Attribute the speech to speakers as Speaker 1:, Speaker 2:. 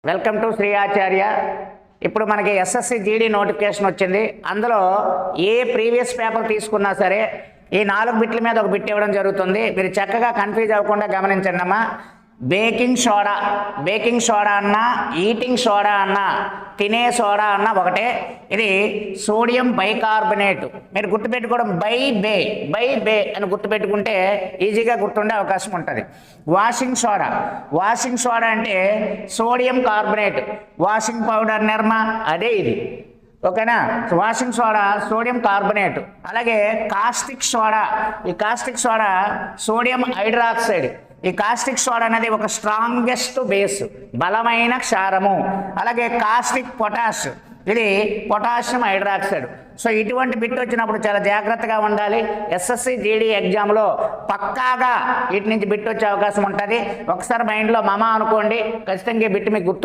Speaker 1: Welcome to Shri ఆచార్య. ఇప్పుడు మనకి SSC GD notification వచ్చింది. అందులో ఏ ప్రీవియస్ పేపర్ తీసుకున్నా సరే ఈ 4 బిట్ల మీద ఒక బిట్ ఇవ్వడం జరుగుతుంది. మీరు చక్కగా కన్ఫ్యూజ్ అవ్వకుండా గమనించండి అమ్మా. బేకింగ్ సోడా అన్నా, ఈటింగ్ సోడా అన్నా, తినే సోడా అన్నా ఒకటే. ఇది సోడియం బైకార్బోనేట్. మీరు గుర్తుపెట్టుకోవడం బై బే అని గుర్తుపెట్టుకుంటే ఈజీగా గుర్తుండే అవకాశం ఉంటుంది. వాషింగ్ సోడా అంటే సోడియం కార్బోనేట్. వాషింగ్ పౌడర్ నిర్మా అదే ఇది, ఓకేనా. Washing soda sodium carbonate. అలాగే కాస్టిక్ సోడా, ఈ కాస్టిక్ సోడా సోడియం హైడ్రాక్సైడ్. ఈ కాస్టిక్ సోడా అనేది ఒక స్ట్రాంగెస్ట్ బేస్, బలమైన క్షారము. అలాగే కాస్టిక్ పొటాష్, ఇది పొటాషియం హైడ్రాక్సైడ్. సో ఇటువంటి బిట్ వచ్చినప్పుడు చాలా జాగ్రత్తగా ఉండాలి. ఎస్ఎస్సి జీడీ ఎగ్జామ్లో పక్కాగా వీటి నుంచి బిట్ వచ్చే అవకాశం ఉంటుంది. ఒకసారి మైండ్లో మమ అనుకోండి, ఖచ్చితంగా బిట్ మీకు గుర్తుంటుంది.